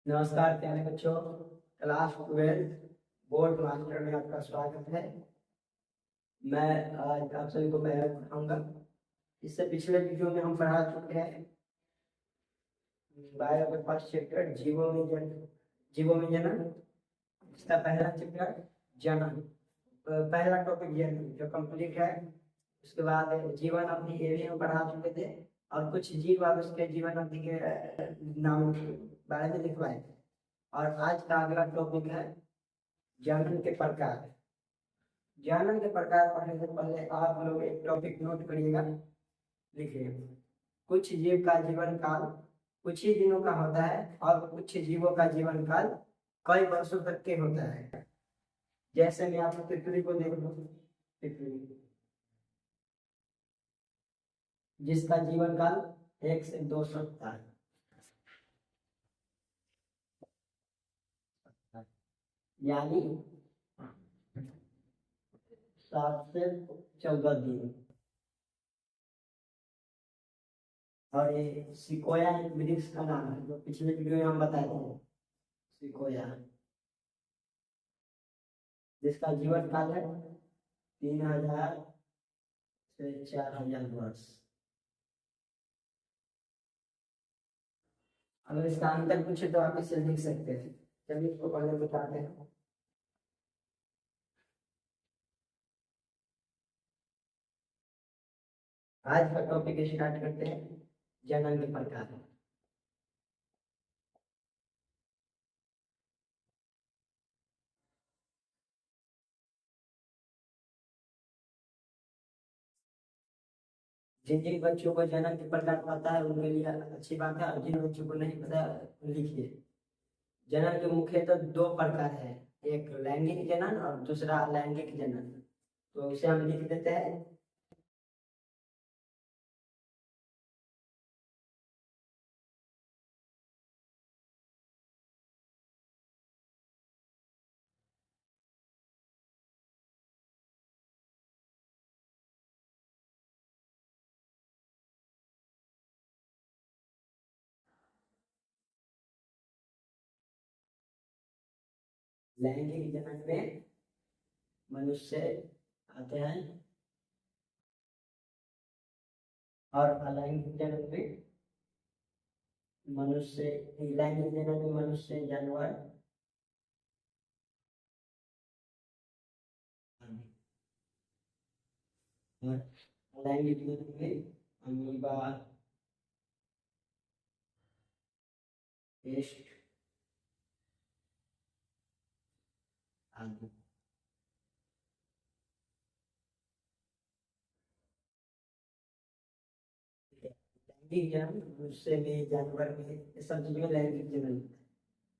नमस्कार प्यारे बच्चों। क्लास 12 बोर्ड मास्टर में आपका स्वागत है। मैं आज आप सभी को मैं पढ़ाऊंगा। इससे पिछले वीडियो में हम पढ़ा चुके हैं बायो के फर्स्ट चैप्टर जीवों में जनन। इसका पहला चैप्टर जनन, पहला टॉपिक जनन जो कंप्लीट है। उसके बाद जीवन अवधि ये भी हम पढ़ा चुके थे और कुछ जीव और उसके जीवन अवधि के नाम के बारे में लिखवाए थे। और आज का अगला टॉपिक है जनन के प्रकार। जनन के प्रकार पढ़ने से पहले आप लोग एक टॉपिक नोट करिएगा, लिखिए। कुछ जीव का जीवन काल कुछ ही दिनों का होता है और कुछ जीवों का जीवन काल कई वर्षों तक के होता है। जैसे मैं आपको तितली को देख लूं, तितली जिसका जीवन काल 1 से 2 सप्ताह, यानी 7 से 14 दिन। और ये सिकोया एक वृक्ष का नाम है जो पिछले वीडियो में हम बताए थे, सिकोया, जिसका जीवन काल है 3000 से 4000 वर्ष। अगर इसका अंतर पूछे तो आप इसे लिख सकते हैं। चलिए इसको पहले बताते हैं। आज का टॉपिक स्टार्ट करते हैं, जनन के प्रकार। जिन जिन बच्चों को जनन के प्रकार पता है उनके लिए अच्छी बात है, और जिन बच्चों को नहीं पता लिखिए। जनन के मुख्यतः तो 2 प्रकार है, एक लैंगिक जनन और दूसरा अलैंगिक जनन। तो इसे हम लिख देते हैं। लैंगिक जनन में मनुष्य आते हैं और अलैंगिक जनन में मनुष्य, लैंगिक जनन में मनुष्य, जानवर और अलैंगिक जनन में अमीबा, पेस्ट आदि। लैंगिक जनन मनुष्य में, जानवर में, ये सब चीजों में लैंगिक जनन होता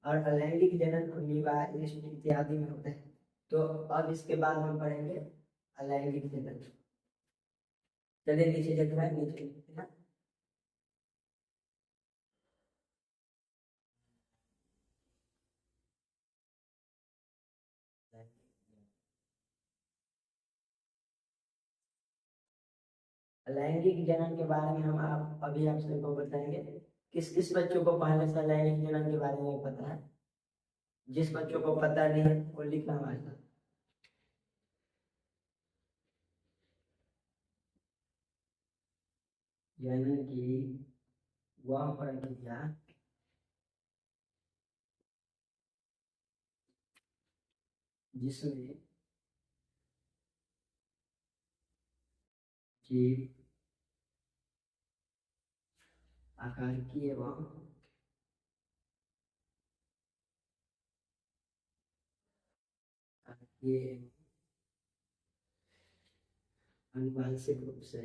है। और अलैंगिक जनन अमीबा, पेस्ट इत्यादि में होता है। तो अब इसके बाद हम पढ़ेंगे अलैंगिक जनन। चलिए नीचे जगह है, नीचे लिखते हैं। लैंगिक जनन के बारे में हम अभी आप सबको बताएंगे। किस किस बच्चों को पहले से लैंगिक जनन के बारे में पता है? जिस बच्चों को पता नहीं है वो लिखना हमारे साथ। जनन की वह प्रक्रिया जिसमें जीव आकारिकी एवं ये आनुवांशिक रूप से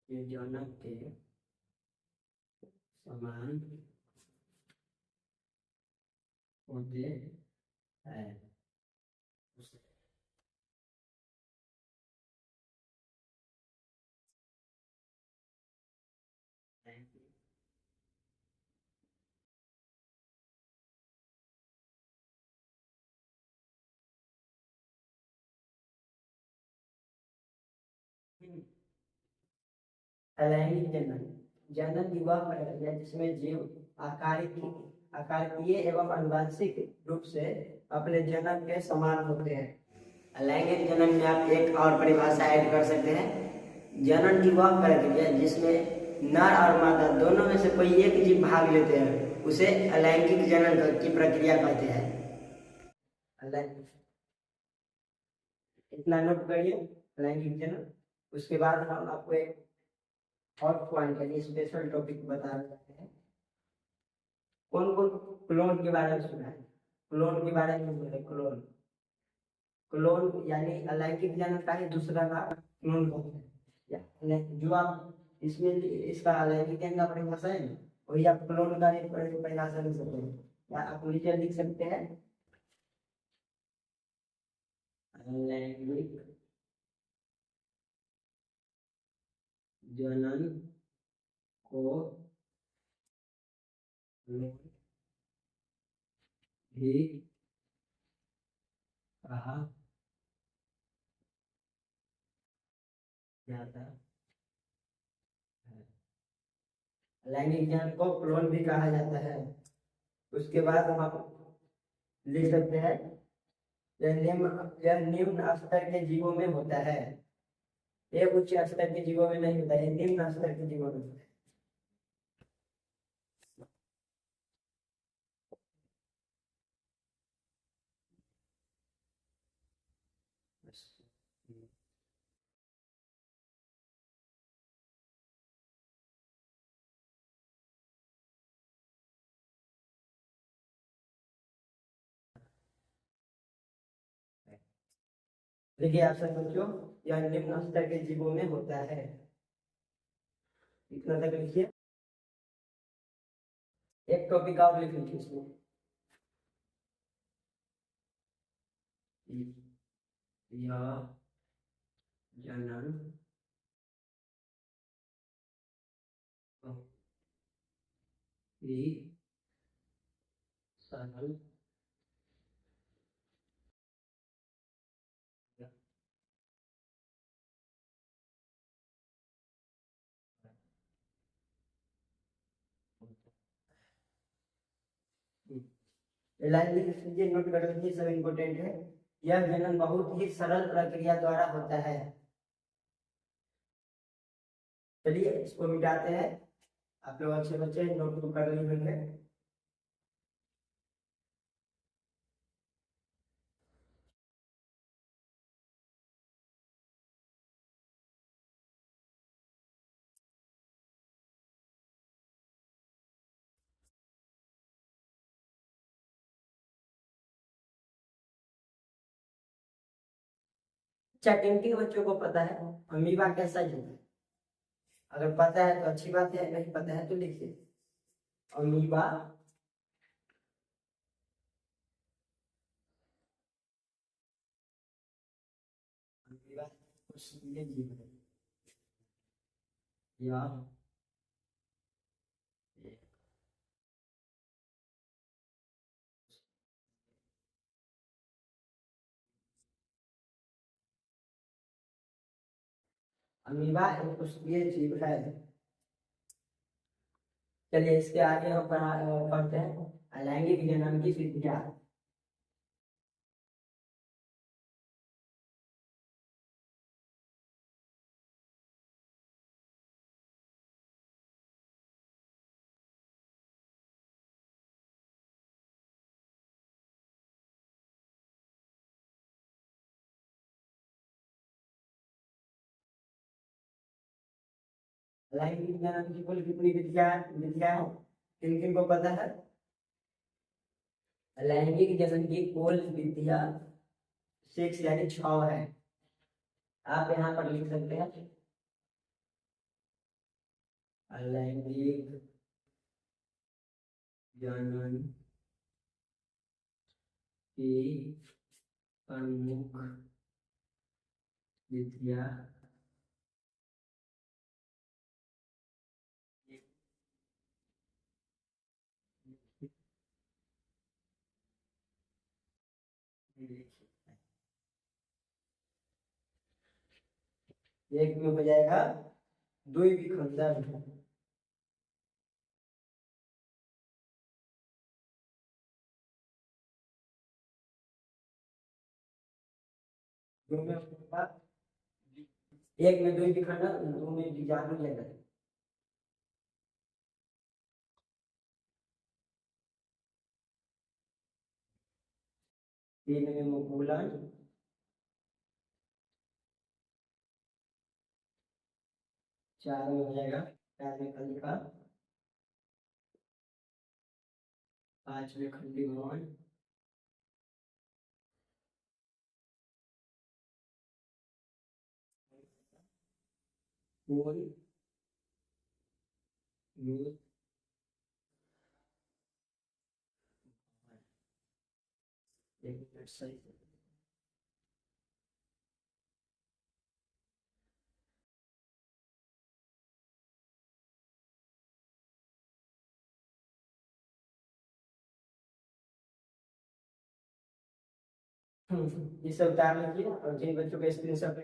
जनक के समान होते हैं। अलैंगिक जनन जनन की वह प्रक्रिया जिसमें जीव आकारिकीय एवं आनुवंशिक रूप से अपने जन्म के समान होते हैं। अलैंगिक जनन में आप एक और परिभाषा ऐड कर सकते हैं। जनन की वह प्रक्रिया जिसमें नर और मादा दोनों में से कोई एक जीव भाग लेते हैं उसे अलैंगिक जनन की प्रक्रिया कहते हैं। इतना नोट करिए अलैंगिक जनन। उसके बाद हम आपको एक और पॉइंट यानी स्पेशल टॉपिक बता रहे हैं। कौन कौन क्लोन के बारे में सुना है? क्लोन के बारे में बोले क्लोन क्लोन यानी अलैंगिक जनन का ही दूसरा नाम क्लोन कहते हैं। जो आप इसमें इसका अलैंगिक जनन का परिभाषा है ना वही आप क्लोन का परिभाषा लिख सकते हैं या आप नीचे लिख सकते हैं अलैंगिक जनन को भी कहा जाता है। लैंगिक जनन को क्लोन भी कहा जाता है। उसके बाद हम आप लिख सकते हैं यह निम्न स्तर के जीवों में होता है। ये उच्च स्तर के जीवों में नहीं होता है, निम्न स्तर के जीवों में होता है। देखिए आप सब बच्चों यह निम्न स्तर के जीवों में होता है। इतना तक लिखिए। एक टॉपिक और लिख लीजिए इसमें यह जनन ही सरल लाइन लीजिए, नोट कर लीजिए, सब इम्पोर्टेंट है। यह जनन बहुत ही सरल प्रक्रिया द्वारा होता है। चलिए इसको मिटाते हैं। आप लोग अच्छे बच्चे नोट तो कर लिए होंगे। अच्छा किन किन बच्चों को पता है अमीबा कैसा जीव है? अगर पता है तो अच्छी बात है, नहीं पता है तो लिखिए अमीबा अमीबा कोशिकीय जीव है या अमीबा एक कोशिकीय जीव है। चलिए इसके आगे हम पढ़ते हैं अलैंगिक जनन की विधियां। लैंगिक जनन की कुल कितनी विधियां विधियां हैं? किन किन को पता है? लैंगिक जनन की कुल विधियां 6 यानी 6 है। आप यहाँ पर लिख सकते हैं लैंगिक जनन की प्रमुख विधियां एक में हो जाएगा दुई विखंडन। दो में होगा, एक में दुई विखंडन, दो में बीजाणु जगह। तीन में मुकुलन, चार में हो जाएगा चार में कलिका, पांच में खंडी भवन, मूल, मूल, एक मिनट सही। ये सब उतार लीजिए और जिन बच्चों का स्क्रीन शॉट